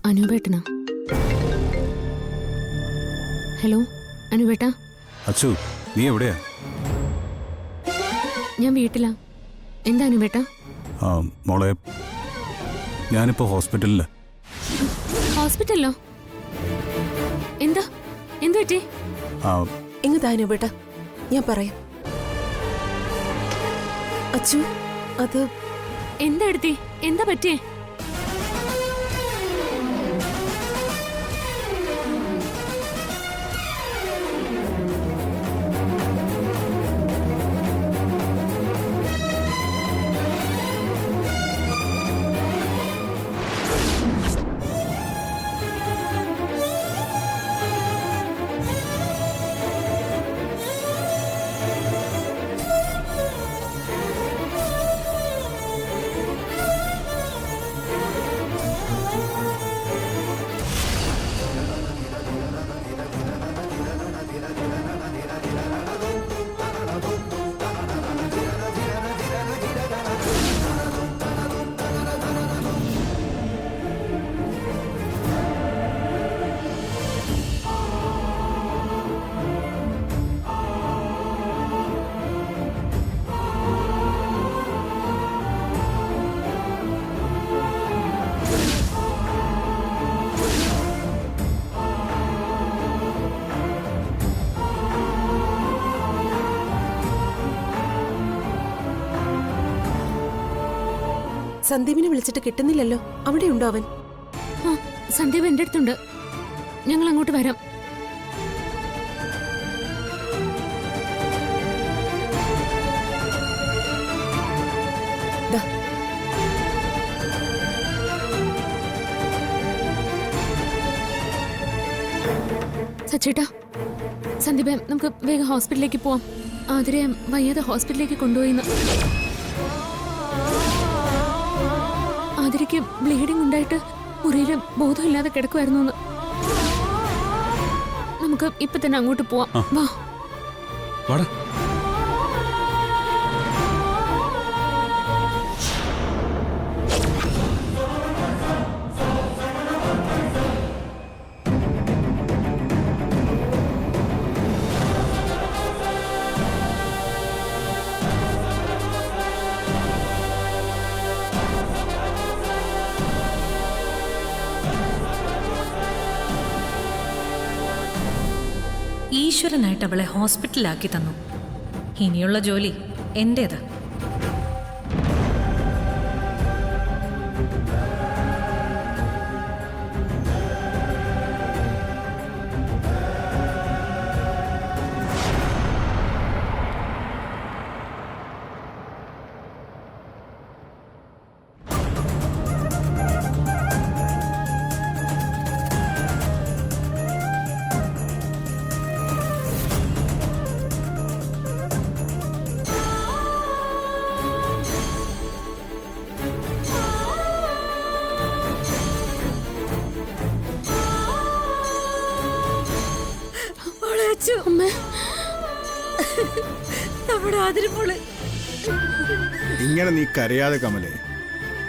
അനൂപേട്ടനാ? Hello അനൂപേട്ടാ. Achu, നീ എവിടെയാ? ഞാൻ വീട്ടിലാ. എന്താ അനൂപേട്ടാ? മോളെ, ഞാനിപ്പോ ഹോസ്പിറ്റലില്. ഹോസ്പിറ്റലിലോ? എന്താ എന്തു പറ്റി? എങ്ങതാ അനൂപേട്ടാ, ഞാൻ പറയാം. അച്ചു, അത് എന്താ എടുത്തി? എന്താ പറ്റിയേ? സന്ദീപിനെ വിളിച്ചിട്ട് കിട്ടുന്നില്ലല്ലോ. അവിടെയുണ്ടോ അവൻ? സന്ദീപ് എന്റെ അടുത്തുണ്ട്. ഞങ്ങൾ അങ്ങോട്ട് വരാം. സച്ചേട്ടാ, സന്ദീപ് നമുക്ക് വേഗം ഹോസ്പിറ്റലിലേക്ക് പോവാം. ആതിരെ വയ്യാതെ ഹോസ്പിറ്റലിലേക്ക് കൊണ്ടുപോയിന്ന്. ആതിരയ്ക്ക് ബ്ലീഡിംഗ് ഉണ്ടായിട്ട് മുറിയില് ബോധമില്ലാതെ കിടക്കുമായിരുന്നു. നമുക്ക് ഇപ്പൊ തന്നെ അങ്ങോട്ട് പോവാം. വാ. ഈശ്വരനായിട്ട് അവളെ ഹോസ്പിറ്റലിലാക്കി തന്നു. ഇനിയുള്ള ജോലി എന്റേത്. ഇങ്ങനെ നീ കരയാതെ കമലേ.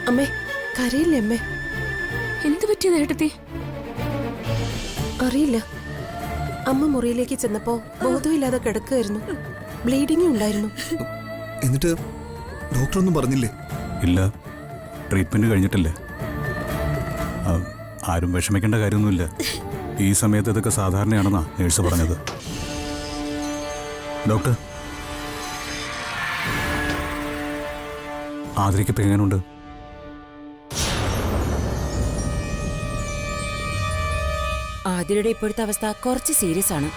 അമ്മേ, കരയില്ലേ അമ്മേ? എന്ത് പറ്റിയത് ഏട്ടത്തി? അറിയില്ല. അമ്മ മുറിയിലേക്ക് ചെന്നപ്പോ ബോധമില്ലാതെ കിടക്കുകയായിരുന്നു. ബ്ലീഡിംഗ് ഉണ്ടായിരുന്നു. എന്നിട്ട് ഡോക്ടർ ഒന്നും പറഞ്ഞില്ലേ? ഇല്ല, ട്രീറ്റ്മെന്റ് കഴിഞ്ഞിട്ടില്ലേ. ആരും വിഷമിക്കേണ്ട കാര്യമൊന്നുമില്ല. ഈ സമയത്ത് ഇതൊക്കെ സാധാരണയാണെന്നാ നേഴ്സ് പറഞ്ഞത്. ഡോക്ടർ, ആതിരയ്ക്ക് ഇപ്പം എങ്ങനെയുണ്ട്? ആതിരയുടെ ഇപ്പോഴത്തെ അവസ്ഥ കുറച്ച് സീരിയസ് ആണ്.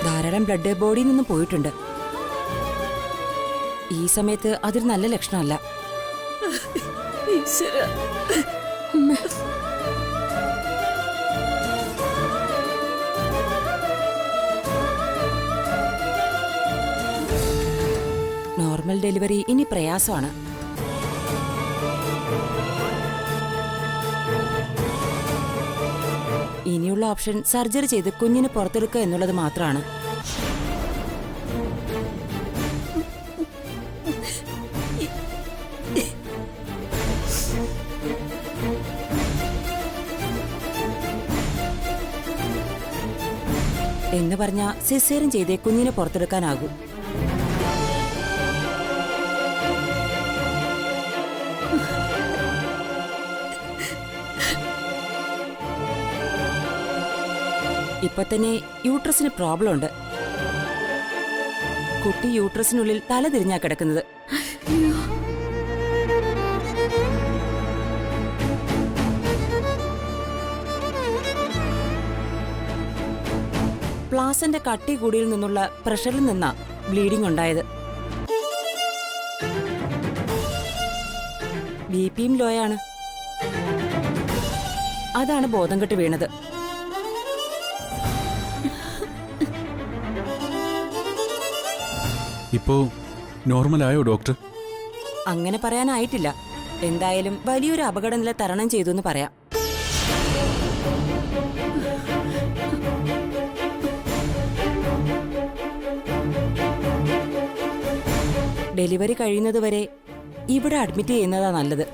ധാരാളം ബ്ലഡ് ബോഡിയിൽ നിന്നും പോയിട്ടുണ്ട്. ഈ സമയത്ത് അതൊരു നല്ല ലക്ഷണമല്ല. നോർമൽ ഡെലിവറി ഇനി പ്രയാസമാണ്. ഇനിയുള്ള ഓപ്ഷൻ സർജറി ചെയ്ത് കുഞ്ഞിനെ പുറത്തെടുക്കുക എന്നുള്ളത് മാത്രമാണ്. എന്ന് പറഞ്ഞാ സിസേറിയൻ ചെയ്തേ കുഞ്ഞിനെ പുറത്തെടുക്കാനാകൂ. ഇപ്പൊ തന്നെ യൂട്രസിന് പ്രോബ്ലം ഉണ്ട്. കുട്ടി യൂട്രസിനുള്ളിൽ തല തിരിഞ്ഞാ കിടക്കുന്നത്. പ്ലാസന്റെ കട്ടി കൂടിയിൽ നിന്നുള്ള പ്രഷറിൽ നിന്നാ ബ്ലീഡിംഗ് ഉണ്ടായത്. ബിപിയും ലോയാണ്. അതാണ് ബോധം കെട്ട് വീണത്. ഇപ്പോ നോർമലായോ ഡോക്ടർ? അങ്ങനെ പറയാനായിട്ടില്ല. എന്തായാലും വലിയൊരു അപകടനില തരണം ചെയ്തു എന്ന് പറയാം. ഡെലിവറി കഴിയുന്നതുവരെ ഇവിടെ അഡ്മിറ്റ് ചെയ്യുന്നതാ നല്ലത്.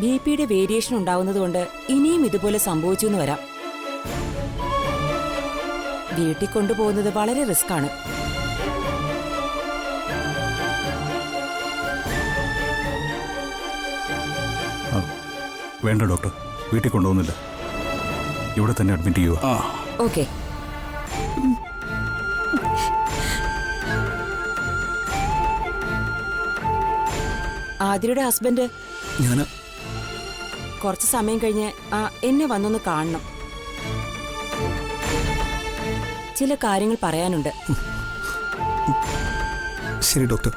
ബിപിയുടെ വേരിയേഷൻ ഉണ്ടാവുന്നതുകൊണ്ട് ഇനിയും ഇതുപോലെ സംഭവിച്ചു എന്ന് വരാം. വീട്ടിൽ കൊണ്ടുപോകുന്നത് വളരെ റിസ്ക് ആണ്. വേണ്ട ഡോക്ടർ, വീട്ടിൽ കൊണ്ടുപോകുന്നില്ല. ഇവിടെ തന്നെ അഡ്മിറ്റ് ചെയ്യുക. ഓക്കെ. ആതിരയുടെ ഹസ്ബൻഡ് കുറച്ച് സമയം കഴിഞ്ഞ് എന്നെ വന്നൊന്ന് കാണണം. ചില കാര്യങ്ങൾ പറയാനുണ്ട്. ശരി ഡോക്ടർ.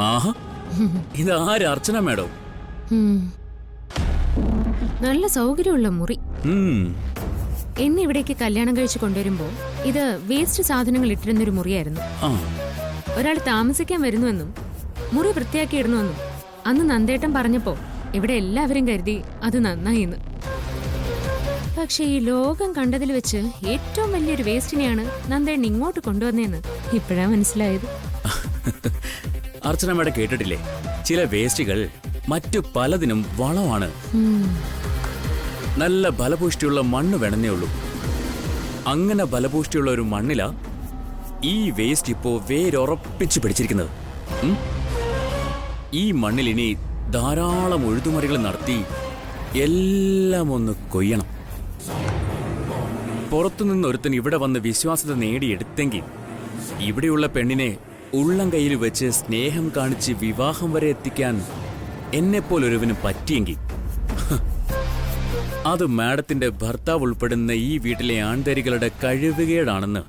ആഹാ, ഇതാര് അർച്ചന മാഡം? നല്ല സൗകര്യമുള്ള മുറി. എന്നെ ഇവിടേക്ക് കല്യാണം കഴിച്ച് കൊണ്ടുവരുമ്പോ ഇത് വേസ്റ്റ് സാധനങ്ങൾ ഇട്ടിരുന്നൊരു മുറിയായിരുന്നു. ഒരാൾ താമസിക്കാൻ വരുന്നുവെന്നും മുറി വൃത്തിയാക്കിയിടണമെന്നും അന്ന് നന്ദേട്ടൻ പറഞ്ഞപ്പോ ഇവിടെ എല്ലാവരും കരുതി അത് നന്നായിന്ന്. പക്ഷെ ഈ ലോകം കണ്ടതിൽ വെച്ച് ഏറ്റവും വലിയൊരു വേസ്റ്റിനെയാണ് നന്ദേട്ടൻ ഇങ്ങോട്ട് കൊണ്ടുവന്നേന്ന് ഇപ്പോഴാ മനസ്സിലായത്. അർച്ചന മാഡം കേട്ടിട്ടില്ലേ, ചില വേസ്റ്റുകൾ മറ്റു പലതിനും വളമാണ്. നല്ല ഫലപുഷ്ടിയുള്ള മണ്ണ് വേണമെന്നേ ഉള്ളൂ. അങ്ങനെ ഫലപുഷ്ടിയുള്ള ഒരു മണ്ണില ഈ വേസ്റ്റ് ഇപ്പോ വേരുറപ്പിച്ച് പിടിച്ചിരിക്കുന്നത്. ഈ മണ്ണിൽ ഇനി ധാരാളം ഉഴുതുമറികൾ നടത്തി എല്ലാം ഒന്ന് കൊയ്യണം. പുറത്തുനിന്ന് ഒരുത്തൻ ഇവിടെ വന്ന് വിശ്വാസത നേടിയെടുത്തെങ്കിൽ ഇവിടെയുള്ള പെണ്ണിനെ ഉള്ളം കയ്യിൽ വെച്ച് സ്നേഹം കാണിച്ച് വിവാഹം വരെ എത്തിക്കാൻ എന്നെപ്പോലൊരുവന് പറ്റിയെങ്കിൽ അത് മാഡത്തിന്റെ ഭർത്താവ് ഉൾപ്പെടുന്ന ഈ വീട്ടിലെ ആൺതരികളുടെ കഴിവുകേടാണെന്ന്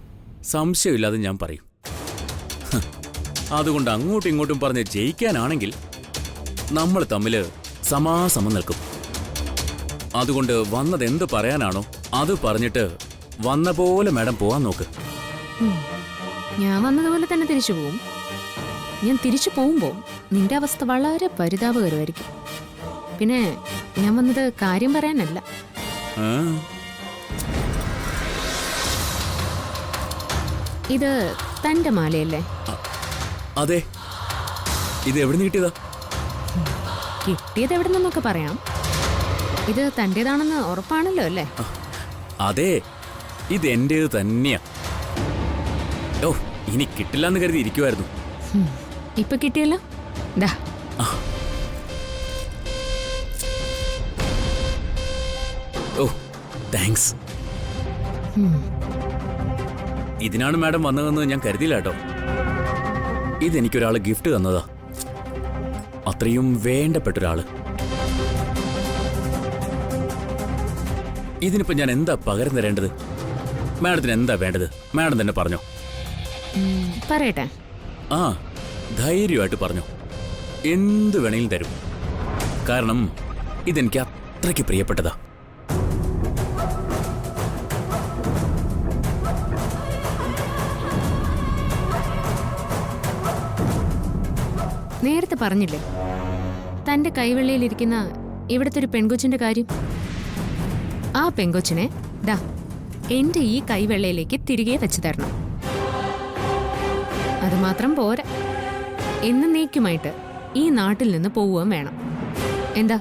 സംശയമില്ലാതെ ഞാൻ പറയും. ഹ്, അതുകൊണ്ട് അങ്ങോട്ടും ഇങ്ങോട്ടും പറഞ്ഞ് ജയിക്കാനാണെങ്കിൽ നമ്മൾ തമ്മില് സമാസമം നിൽക്കും. അതുകൊണ്ട് വന്നത് എന്ത് പറയാനാണോ അത് പറഞ്ഞിട്ട് വന്ന പോലെ മാഡം പോവാൻ നോക്ക്. ഞാൻ വന്നതുപോലെ തന്നെ തിരിച്ചു പോവും. ഞാൻ തിരിച്ചു പോകുമ്പോൾ നിന്റെ അവസ്ഥ വളരെ പരിതാപകരമായിരിക്കും. പിന്നെ ഞാൻ വന്നത് കാര്യം പറയാനല്ല. ആ, ഇത് തന്റെ മാലയല്ലേ? അതെ. ഇത് എവിടെ നിന്ന് കിട്ടിയതാ? കിട്ടിയത് എവിടെ നിന്നൊക്കെ പറയാം. ഇത് തന്റേതാണെന്ന് ഉറപ്പാണല്ലോ അല്ലേ? അതെ, ഇത് എന്റേത് തന്നെയാ. ഓ, ഇനി കിട്ടില്ലെന്ന് കരുതി ഇരിക്കുമായിരുന്നു. ഇപ്പൊ കിട്ടിയല്ലോ. ദാ ഓ, താങ്ക്സ്. ഇതിനാണ് മാഡം വന്നതെന്ന് ഞാൻ കരുതിയില്ല കേട്ടോ. ഇതെനിക്കൊരാള് ഗിഫ്റ്റ് തന്നതാ. അത്രയും വേണ്ടപ്പെട്ടൊരാള്. ഇതിനിപ്പോ ഞാൻ എന്താ പകരം തരേണ്ടത്? മാഡത്തിന് എന്താ വേണ്ടത്? മാഡം തന്നെ പറഞ്ഞോ. പറയട്ടെ. ആ, ധൈര്യമായിട്ട് പറഞ്ഞോ. എന്ത് വേണമെങ്കിലും തരും. കാരണം ഇതെനിക്ക് അത്രയ്ക്ക് പ്രിയപ്പെട്ടതാ. നേരത്തെ പറഞ്ഞില്ലേ തന്റെ കൈവെള്ളയിലിരിക്കുന്ന ഇവിടുത്തെ ഒരു പെൺകൊച്ചിന്റെ കാര്യം? ആ പെൺകൊച്ചിനെ ദാ എന്റെ ഈ കൈവെള്ളയിലേക്ക് തിരികെ വെച്ചു തരണം. അതുമാത്രം പോരാ, എന്നേക്കുമായിട്ട് ഈ നാട്ടിൽ നിന്ന് പോവുകയും വേണം. എന്താ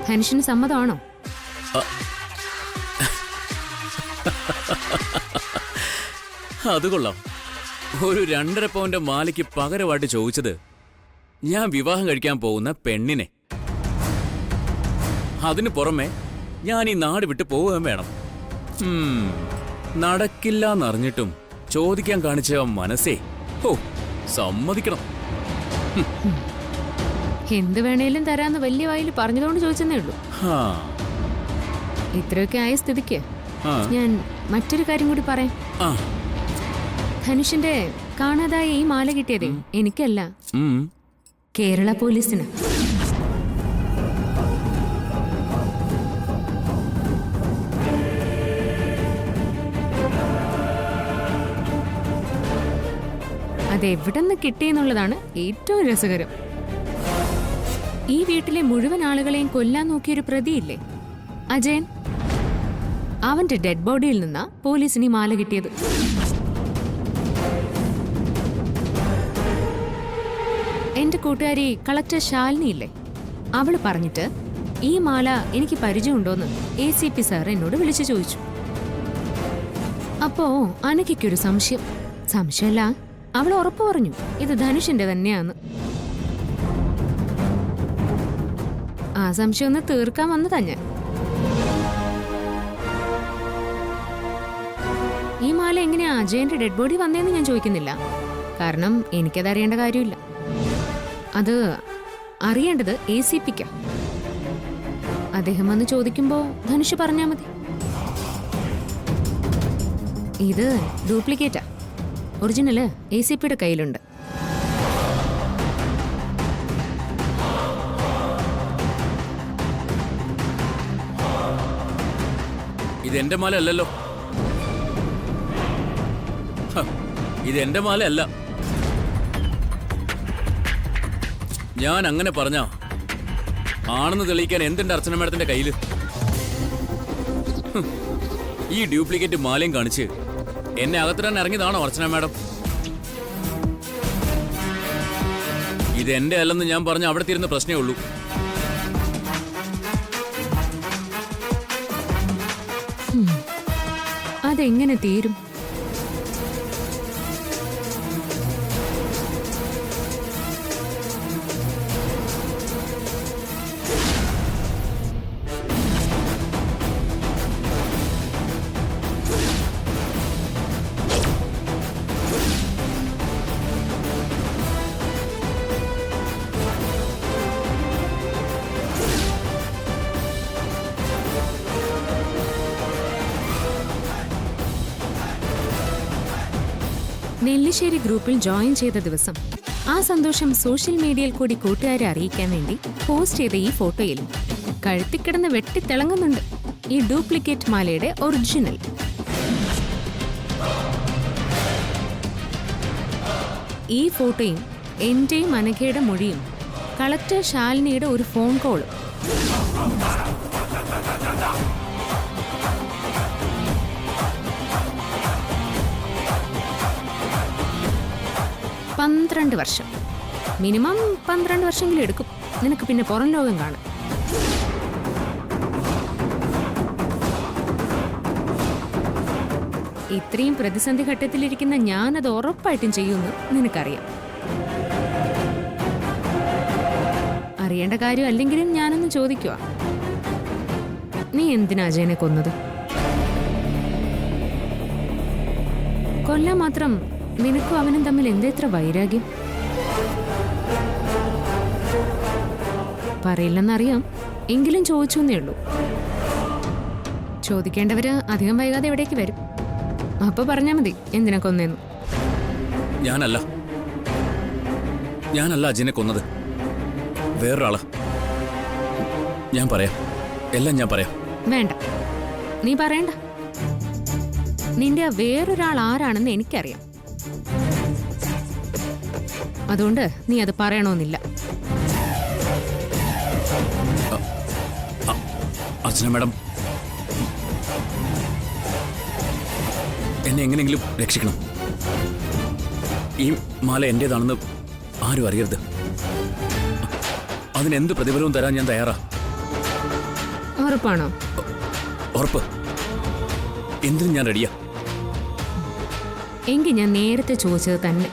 ധനുഷിന് സമ്മതമാണോ? അത് കൊള്ളാം. ഒരു 2.5 പൗണ്ട് മാലയ്ക്ക് പകരമായിട്ട് ചോദിച്ചത് ഞാൻ വിവാഹം കഴിക്കാൻ പോകുന്ന പെണ്ണിനെ. അതിനു പുറമെ ഞാൻ ഈ നാട് വിട്ട് പോവുകയും വേണം. നടക്കില്ല എന്നറിഞ്ഞിട്ടും ചോദിക്കാൻ കാണിച്ച മനസ്സേ, ഓ, സമ്മതിക്കണം. എന്ത് വേണേലും തരാന്ന് വലിയ വായിൽ പറഞ്ഞതുകൊണ്ട് ചോദിച്ചെന്നേ ഉള്ളൂ. ഹാ, ഇത്രയൊക്കെ ആയ സ്ഥിതിക്ക് ആ, ഞാൻ മറ്റൊരു കാര്യം കൂടി പറയാം. ആ, ധനുഷിന്റെ കാണാതായ ഈ മാല കിട്ടിയതേ എനിക്കല്ല, ഉം. കേരള പോലീസിന്. അതെവിടെ നിന്ന് കിട്ടിയെന്നുള്ളതാണ് ഏറ്റവും രസകരം. ഈ വീട്ടിലെ മുഴുവൻ ആളുകളെയും കൊല്ലാൻ നോക്കിയൊരു പ്രതിയില്ലേ, അജയൻ, അവന്റെ ഡെഡ് ബോഡിയിൽ നിന്നാ പോലീസിന് ഈ മാല കിട്ടിയത്. എന്റെ കൂട്ടുകാരി കളക്ടർ ശാലിനി ഇല്ലേ, അവള് പറഞ്ഞിട്ട് ഈ മാല എനിക്ക് പരിചയമുണ്ടോന്ന് ACP സാർ എന്നോട് വിളിച്ചു ചോദിച്ചു. അപ്പോ അനക്കൊരു സംശയമല്ല, അവൾ ഉറപ്പു പറഞ്ഞു ഇത് ധനുഷിന്റെ തന്നെയാന്ന്. ആ സംശയം ഒന്ന് തീർക്കാൻ വന്നതാ ഞാൻ. ഈ മാല എങ്ങനെയാ അജയന്റെ ഡെഡ് ബോഡി വന്നേന്ന് ഞാൻ ചോദിക്കുന്നില്ല. കാരണം എനിക്കത് അറിയേണ്ട കാര്യമില്ല. അത് അറിയേണ്ടത് ACPക്കാ. അദ്ദേഹം വന്ന് ചോദിക്കുമ്പോ ധനുഷ് പറഞ്ഞാ മതി. ഇത് ഡ്യൂപ്ലിക്കേറ്റാ. ഒറിജിനല് ACPയുടെ കയ്യിലുണ്ട്. ഇതെന്റെ മാല അല്ലല്ലോ. ഇതെന്റെ മാല അല്ല. ഞാൻ അങ്ങനെ പറഞ്ഞ ആണെന്ന് തെളിയിക്കാൻ എന്തുണ്ട് അർച്ചന മാഡത്തിന്റെ കയ്യില്? ഈ ഡ്യൂപ്ലിക്കേറ്റ് മാലയും കാണിച്ച് എന്നെ അകത്തിടാൻ ഇറങ്ങിയതാണോ അർച്ചന മാഡം? ഇതെന്റെ അല്ലെന്ന് ഞാൻ പറഞ്ഞ അവിടെ തീരുന്ന പ്രശ്നമേ ഉള്ളൂ. അതെങ്ങനെ തീരും? നെല്ലിശ്ശേരി ഗ്രൂപ്പിൽ ജോയിൻ ചെയ്ത ദിവസം ആ സന്തോഷം സോഷ്യൽ മീഡിയയിൽ കൂടി കൂട്ടുകാരെ അറിയിക്കാൻ വേണ്ടി പോസ്റ്റ് ചെയ്ത ഈ ഫോട്ടോയിൽ കഴുത്തിക്കിടന്ന് വെട്ടിത്തിളങ്ങുന്നുണ്ട് ഈ ഡ്യൂപ്ലിക്കേറ്റ് മാലയുടെ ഒറിജിനൽ. ഈ ഫോട്ടോയും എന്റെയും അനഘയുടെ മൊഴിയും കളക്ടർ ശാലിനിയുടെ ഒരു ഫോൺ കോളും. പന്ത്രണ്ട് വർഷം, മിനിമം 12 വർഷമെങ്കിലും എടുക്കും നിനക്ക് പിന്നെ പുറം ലോകം കാണാം. ഇത്രയും പ്രതിസന്ധി ഘട്ടത്തിലിരിക്കുന്ന ഞാനത് ഉറപ്പായിട്ടും ചെയ്യുമെന്ന് നിനക്കറിയാം. അറിയേണ്ട കാര്യം അല്ലെങ്കിലും ഞാനൊന്ന് ചോദിക്കുക, നീ എന്തിനാ അജയനെ കൊന്നത്? കൊല്ലാൻ മാത്രം നിനക്കും അവനും തമ്മിൽ എന്തെത്ര വൈരാഗ്യം? പറയില്ലെന്നറിയാം, എങ്കിലും ചോദിച്ചു എന്നേ ഉള്ളൂ. ചോദിക്കേണ്ടവര് അധികം വൈകാതെ എവിടേക്ക് വരും. അപ്പൊ പറഞ്ഞാ മതി എന്തിനാ കൊന്നേന്ന്. ഞാനല്ല അജയനെ കൊന്നത്, വേറൊരാളാ. ഞാൻ പറയാം, എല്ലാം ഞാൻ പറയാം. വേണ്ട, നീ പറയണ്ട. നിന്റെ ആ വേറൊരാൾ ആരാണെന്ന് എനിക്കറിയാം. അതുകൊണ്ട് നീ അത് പറയണമെന്നില്ല. അർച്ചന മാഡം, എന്നെ എങ്ങനെയെങ്കിലും രക്ഷിക്കണം. ഈ മാല എന്റേതാണെന്ന് ആരും അറിയരുത്. അതിനെന്ത് പ്രതിഫലവും തരാൻ ഞാൻ തയ്യാറാ. ഉറപ്പാണോ? ഉറപ്പ്. എന്തിനും ഞാൻ റെഡിയാ. എങ്കിൽ ഞാൻ നേരത്തെ ചോദിച്ചത് തന്നെ.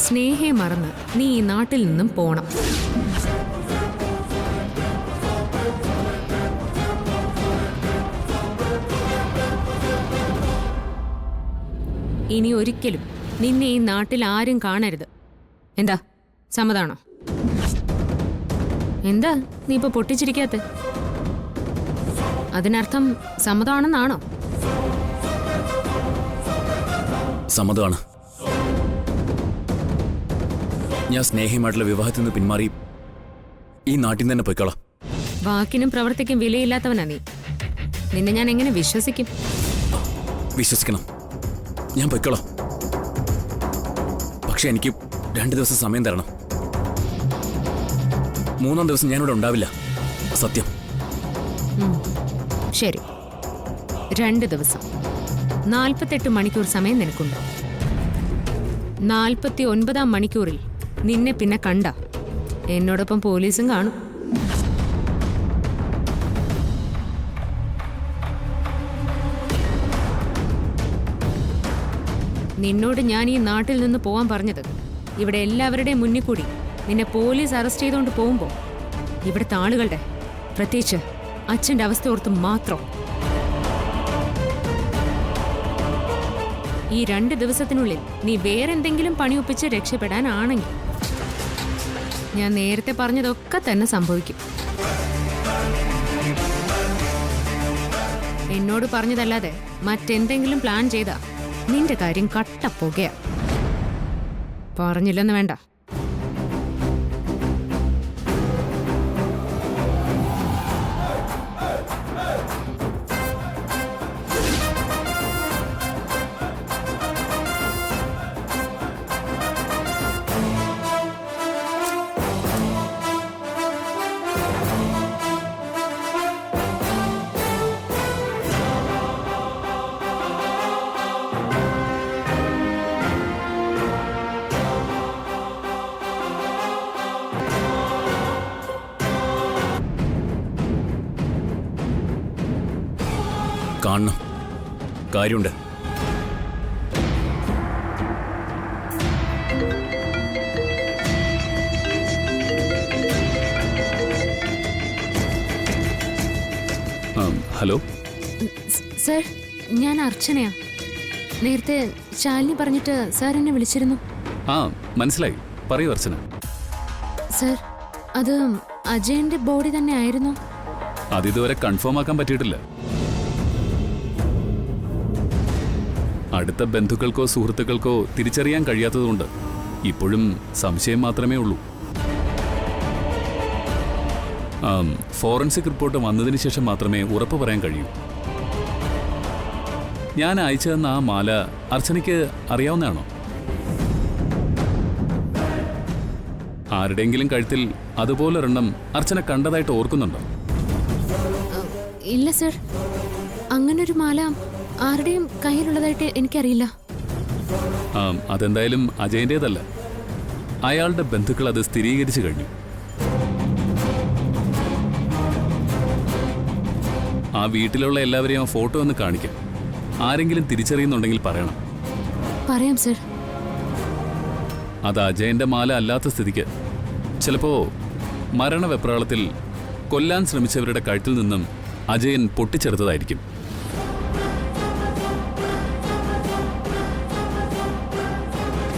സ്നേഹയെ മറന്ന് നീ ഈ നാട്ടിൽ നിന്നും പോണം. ഇനി ഒരിക്കലും നിന്നെ ഈ നാട്ടിൽ ആരും കാണരുത്. എന്താ, സമ്മതാണോ? എന്താ നീ ഇപ്പൊ പൊട്ടിച്ചിരിക്കാത്ത? അതിനർത്ഥം സമ്മതമാണെന്നാണോ? സമ്മതമാണ്. ഞാൻ സ്നേഹയുമായിട്ടുള്ള വിവാഹത്തിൽ നിന്ന് പിന്മാറി ഈ നാട്ടിൽ നിന്ന് തന്നെ പോയിക്കോളാം. വാക്കിനും പ്രവൃത്തിക്കും വിലയില്ലാത്തവനാ നീ. നിന്നെ ഞാൻ എങ്ങനെ വിശ്വസിക്കും? വിശ്വസിക്കണം, ഞാൻ പൊയ്ക്കോളാം. പക്ഷെ എനിക്ക് 2 ദിവസം സമയം തരണം. 3-ാം ദിവസം ഞാനിവിടെ ഉണ്ടാവില്ല. സത്യം. ശരി, 2 ദിവസം 48 മണിക്കൂർ സമയം നിനക്കുണ്ട്. 49-ാം മണിക്കൂറിൽ നിന്നെ പിന്നെ കണ്ട എന്നോടൊപ്പം പോലീസും കാണും. നിന്നോട് ഞാൻ ഈ നാട്ടിൽ നിന്ന് പോവാൻ പറഞ്ഞത് ഇവിടെ എല്ലാവരുടെയും മുന്നിൽ കൂടി നിന്നെ പോലീസ് അറസ്റ്റ് ചെയ്തുകൊണ്ട് പോകുമ്പോൾ ഇവിടുത്തെ ആളുകളുടെ, പ്രത്യേകിച്ച് അച്ഛൻ്റെ അവസ്ഥ ഓർത്ത് മാത്രം. ഈ 2 ദിവസത്തിനുള്ളിൽ നീ വേറെന്തെങ്കിലും പണിയൊപ്പിച്ച് രക്ഷപ്പെടാനാണെങ്കിൽ ഞാൻ നേരത്തെ പറഞ്ഞതൊക്കെ തന്നെ സംഭവിക്കും. എന്നോട് പറഞ്ഞതല്ലാതെ മറ്റെന്തെങ്കിലും പ്ലാൻ ചെയ്താ നിന്റെ കാര്യം കട്ടപ്പുകയാ. പറഞ്ഞില്ലെന്ന് വേണ്ട. കാണണം, കാര്യമുണ്ട്. ഹലോ സർ, ഞാൻ അർച്ചനയാ. നേരത്തെ ശാലിനി പറഞ്ഞിട്ട് സാർ എന്നെ വിളിച്ചിരുന്നു. ആ മനസ്സിലായി, പറയൂ അർച്ചന. സർ, അത് അജയന്റെ ബോഡി തന്നെ ആയിരുന്നു. അതിതുവരെ കൺഫേം ആക്കാൻ പറ്റിയിട്ടില്ല. അടുത്ത ബന്ധുക്കൾക്കോ സുഹൃത്തുക്കൾക്കോ തിരിച്ചറിയാൻ കഴിയാത്തതുകൊണ്ട് ഇപ്പോഴും സംശയം മാത്രമേ ഉള്ളൂ. ഫോറൻസിക് റിപ്പോർട്ട് വന്നതിന് ശേഷം മാത്രമേ ഉറപ്പ് പറയാൻ കഴിയൂ. ഞാൻ അയച്ചു തന്ന ആ മാല അർച്ചനയ്ക്ക് അറിയാവുന്നതാണോ? ആരുടെയെങ്കിലും കഴുത്തിൽ അതുപോലൊരെണ്ണം അർച്ചന കണ്ടതായിട്ട് ഓർക്കുന്നുണ്ടോ? ഇല്ല സർ, അങ്ങനൊരു മാല ആരുടെയും കയ്യിലുള്ളതായിട്ട് എനിക്കറിയില്ല. അതെന്തായാലും അജയന്റേതല്ല. അയാളുടെ ബന്ധുക്കൾ അത് സ്ഥിരീകരിച്ചു കഴിഞ്ഞു. ആ വീട്ടിലുള്ള എല്ലാവരെയും ആ ഫോട്ടോ ഒന്ന് കാണിക്കാം. ആരെങ്കിലും തിരിച്ചറിയുന്നുണ്ടെങ്കിൽ പറയണം. പറയാം സർ. അത് അജയന്റെ മാല അല്ലാത്ത സ്ഥിതിക്ക് ചിലപ്പോ മരണവെപ്രാളത്തിൽ കൊല്ലാൻ ശ്രമിച്ചവരുടെ കഴുത്തിൽ നിന്നും അജയൻ പൊട്ടിച്ചെടുത്തതായിരിക്കും.